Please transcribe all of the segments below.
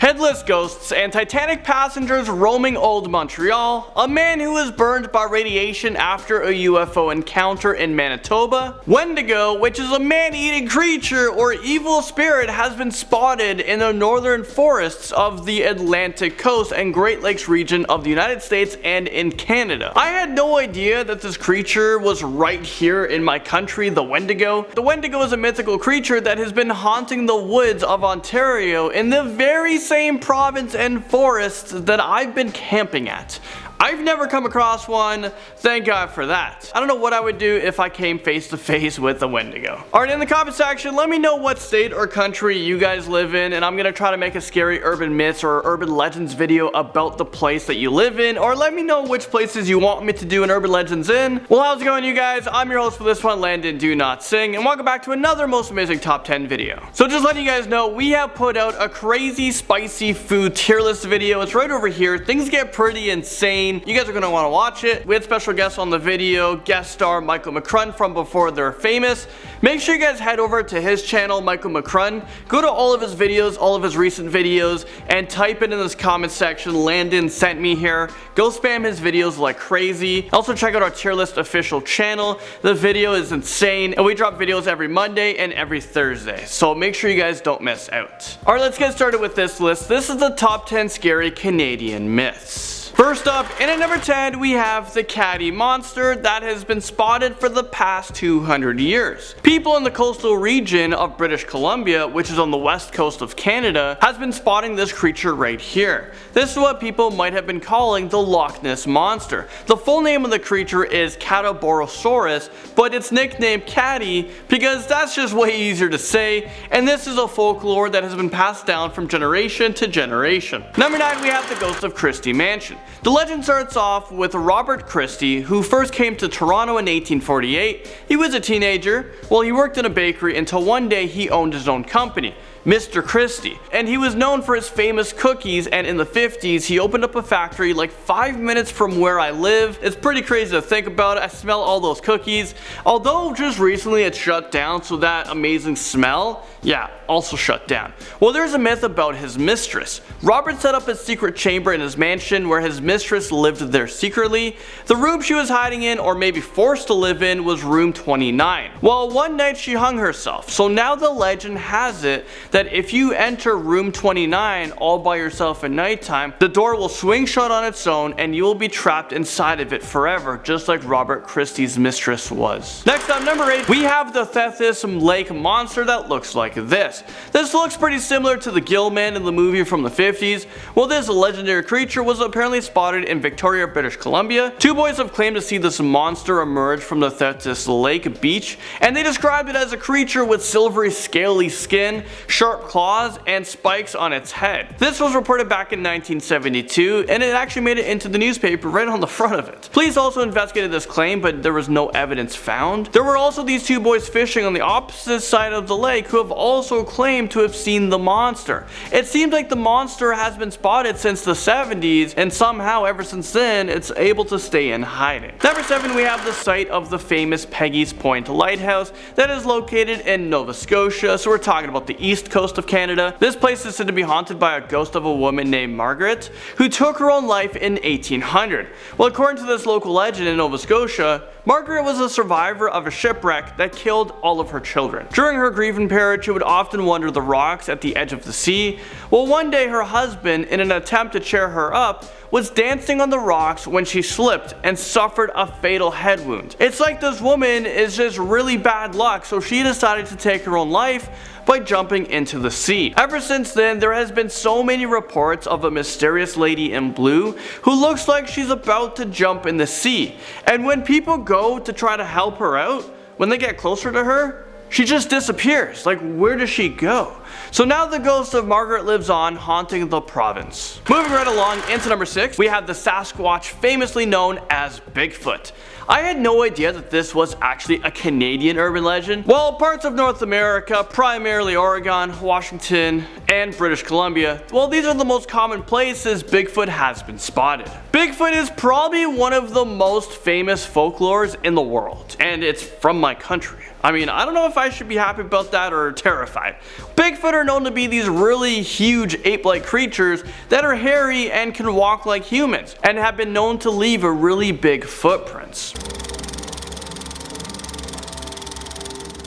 Headless Ghosts and Titanic passengers roaming old Montreal, a man who was burned by radiation after a UFO encounter in Manitoba, Wendigo, which is a man-eating creature or evil spirit, has been spotted in the northern forests of the Atlantic coast and Great Lakes region of the United States and in Canada. I had no idea that this creature was right here in my country, the Wendigo. The Wendigo is a mythical creature that has been haunting the woods of Ontario in the very same province and forests that I've been camping at. I've never come across one, thank God for that. I don't know what I would do if I came face to face with a Wendigo. Alright, in the comment section, let me know what state or country you guys live in, and I'm gonna try to make a scary urban myths or urban legends video about the place that you live in, or let me know which places you want me to do an urban legends in. Well, how's it going, you guys? I'm your host for this one, Landon Do Not Sing, and welcome back to another most amazing top 10 video. So just letting you guys know, we have put out a crazy spicy food tier list video. It's right over here. Things get pretty insane. You guys are going to want to watch it. We had special guests on the video, guest star Michael McCrun from Before They're Famous. Make sure you guys head over to his channel, Michael McCrun. Go to all of his videos, all of his recent videos, and type it in this comment section, Landon sent me here. Go spam his videos like crazy. Also check out our tier list official channel. The video is insane, and we drop videos every Monday and every Thursday, so make sure you guys don't miss out. Alright, let's get started with this list. This is the top 10 scary Canadian myths. First up, in at number 10, we have the catty monster that has been spotted for the past 200 years. People in the coastal region of British Columbia, which is on the west coast of Canada, has been spotting this creature right here. This is what people might have been calling the Loch Ness Monster. The full name of the creature is Cataborosaurus, but it's nicknamed Catty because that's just way easier to say, and this is a folklore that has been passed down from generation to generation. Number 9, we have the ghost of CHRISTIE Mansion. The legend starts off with Robert CHRISTIE, who first came to Toronto in 1848. He was a teenager. Well, he worked in a bakery until one day he owned his own company, Mr. CHRISTIE, and he was known for his famous cookies, and in the 50s he opened up a factory like 5 minutes from where I live. It's pretty crazy to think about. I smell all those cookies, although just recently it shut down, so that amazing smell, yeah, also shut down. Well, there's a myth about his mistress. Robert set up a secret chamber in his mansion where his mistress lived there secretly. The room she was hiding in, or maybe forced to live in, was room 29. Well, one night she hung herself, so now the legend has it that if you enter room 29 all by yourself at nighttime, the door will swing shut on its own and you will be trapped inside of it forever, just like Robert CHRISTIE's mistress was. Next up, number 8, we have the THETIS lake monster that looks like this. This looks pretty similar to the Gill Man in the movie from the 50s. Well, this legendary creature was apparently spotted in Victoria, British Columbia. Two boys have claimed to see this monster emerge from the THETIS lake beach, and they described it as a creature with silvery scaly skin, sharp claws, and spikes on its head. This was reported back in 1972, and it actually made it into the newspaper right on the front of it. Police also investigated this claim, but there was no evidence found. There were also these two boys fishing on the opposite side of the lake who have also claimed to have seen the monster. It seems like the monster has been spotted since the 70s, and somehow ever since then it's able to stay in hiding. Number 7, we have the site of the famous PEGGYS Point Lighthouse that is located in Nova Scotia, so we're talking about the east coast of Canada. This place is said to be haunted by a ghost of a woman named Margaret, who took her own life in 1800. Well, according to this local legend in Nova Scotia, Margaret was a survivor of a shipwreck that killed all of her children. During her grieving period, she would often wander the rocks at the edge of the sea. Well, one day her husband, in an attempt to cheer her up, was dancing on the rocks when she slipped and suffered a fatal head wound. It's like this woman is just really bad luck, so she decided to take her own life by jumping into the sea. Ever since then, there has been so many reports of a mysterious lady in blue who looks like she's about to jump in the sea. And when people go to try to help her out, when they get closer to her, she just disappears. Like, where does she go? So now the ghost of Margaret lives on, haunting the province. Moving right along into number 6, we have the Sasquatch, famously known as Bigfoot. I had no idea that this was actually a Canadian urban legend. Well, parts of North America, primarily Oregon, Washington, and British Columbia, well, these are the most common places Bigfoot has been spotted. Bigfoot is probably one of the most famous folklores in the world, and it's from my country. I mean, I don't know if I should be happy about that or terrified. Bigfoot are known to be these really huge ape-like creatures that are hairy and can walk like humans, and have been known to leave a really big footprints.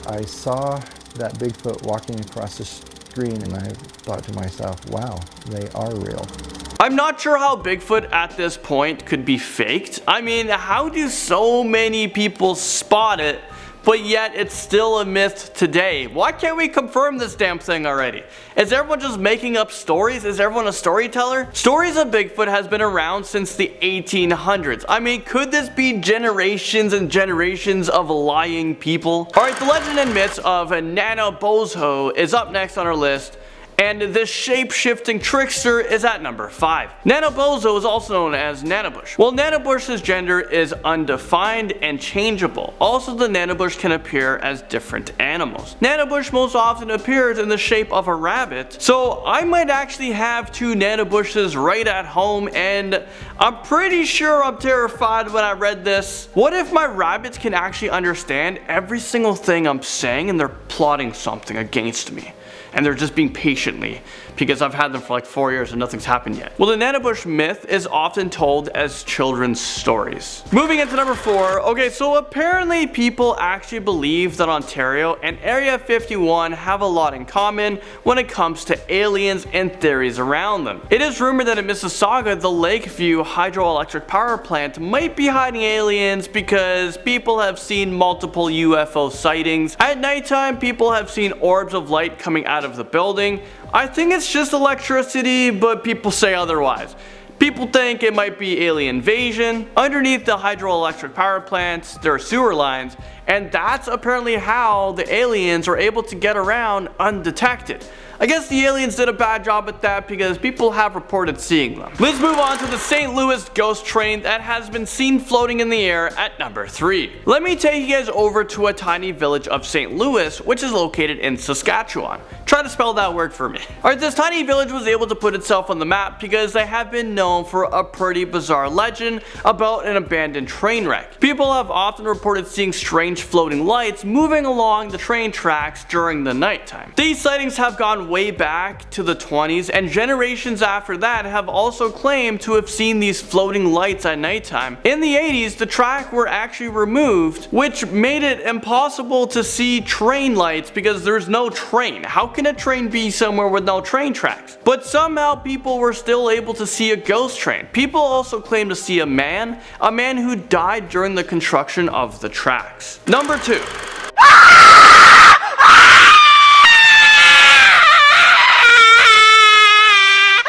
I saw that Bigfoot walking across the screen and I thought to myself, wow, they are real. I'm not sure how Bigfoot at this point could be faked. I mean, how do so many people spot it, but yet it's still a myth today? Why can't we confirm this damn thing already? Is everyone just making up stories? Is everyone a storyteller? Stories of Bigfoot has been around since the 1800s. I mean, could this be generations and generations of lying people? Alright, the legend and myths of Nanobozo is up next on our list, and this shape-shifting trickster is at number 5. Nanobozo is also known as Nanobush. Well, Nanobush's gender is undefined and changeable. Also, the Nanobush can appear as different animals. Nanobush most often appears in the shape of a rabbit, so I might actually have 2 Nanobushes right at home, and I'm pretty sure I'm terrified when I read this. What if my rabbits can actually understand every single thing I'm saying and they're plotting something against me? And they're just being patiently, because I've had them for like 4 years and nothing's happened yet. Well, the Nanobush myth is often told as children's stories. Moving into number 4, okay, so apparently people actually believe that Ontario and Area 51 have a lot in common when it comes to aliens and theories around them. It is rumored that in Mississauga, the Lakeview hydroelectric power plant might be hiding aliens because people have seen multiple UFO sightings. At nighttime, people have seen orbs of light coming out of the building. I think it's just electricity, but people say otherwise. People think it might be alien invasion. Underneath the hydroelectric power plants, there are sewer lines, and that's apparently how the aliens are able to get around undetected. I guess the aliens did a bad job at that because people have reported seeing them. Let's move on to the St. Louis ghost train that has been seen floating in the air at number 3. Let me take you guys over to a tiny village of St. Louis, which is located in Saskatchewan. Try to spell that word for me. Alright, this tiny village was able to put itself on the map because they have been known for a pretty bizarre legend about an abandoned train wreck. People have often reported seeing strange floating lights moving along the train tracks during the nighttime. These sightings have gone way back to the 20s, and generations after that have also claimed to have seen these floating lights at nighttime. In the 80s, the track were actually removed, which made it impossible to see train lights because there's no train. How can a train be somewhere with no train tracks? But somehow people were still able to see a ghost train. People also claim to see a man who died during the construction of the tracks. Number 2.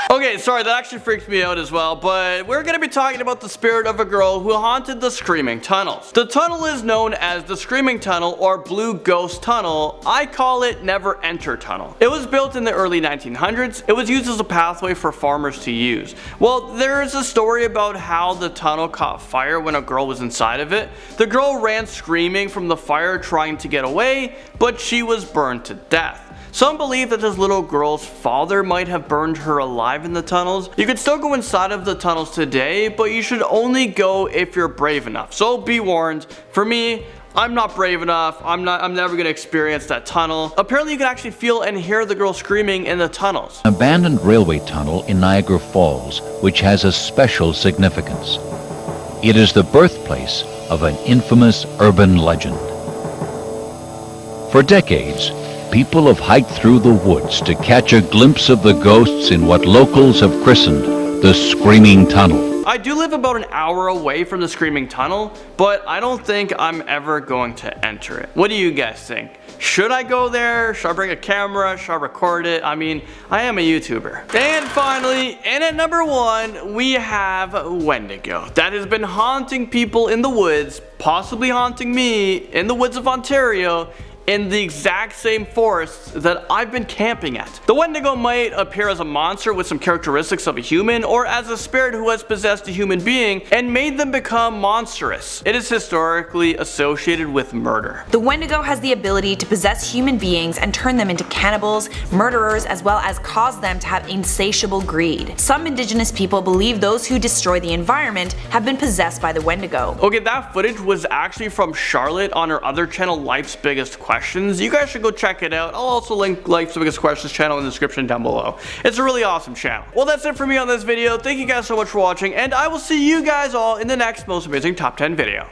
Okay, sorry, that actually freaked me out as well, but we're gonna be talking about the spirit of a girl who haunted the Screaming Tunnels. The tunnel is known as the Screaming Tunnel or Blue Ghost Tunnel. I call it Never Enter Tunnel. It was built in the early 1900s. It was used as a pathway for farmers to use. Well, there is a story about how the tunnel caught fire when a girl was inside of it. The girl ran screaming from the fire trying to get away, but she was burned to death. Some believe that this little girl's father might have burned her alive in the tunnels. You could still go inside of the tunnels today, but you should only go if you're brave enough. So be warned. For me, I'm not brave enough. I'm never gonna experience that tunnel. Apparently you can actually feel and hear the girl screaming in the tunnels. An abandoned railway tunnel in Niagara Falls, which has a special significance. It is the birthplace of an infamous urban legend. For decades, people have hiked through the woods to catch a glimpse of the ghosts in what locals have christened the Screaming Tunnel. I do live about an hour away from the Screaming Tunnel, but I don't think I'm ever going to enter it. What do you guys think? Should I go there? Should I bring a camera? Should I record it? I mean, I am a YouTuber. And finally, and at number 1, we have Wendigo. That has been haunting people in the woods, possibly haunting me in the woods of Ontario, in the exact same forests that I've been camping at. The Wendigo might appear as a monster with some characteristics of a human, or as a spirit who has possessed a human being and made them become monstrous. It is historically associated with murder. The Wendigo has the ability to possess human beings and turn them into cannibals, murderers, as well as cause them to have insatiable greed. Some indigenous people believe those who destroy the environment have been possessed by the Wendigo. Okay, that footage was actually from Charlotte on her other channel, Life's Biggest Questions. You guys should go check it out. I'll also link Life's Biggest Questions channel in the description down below. It's a really awesome channel. Well, that's it for me on this video. Thank you guys so much for watching, and I will see you guys all in the next most amazing top 10 video.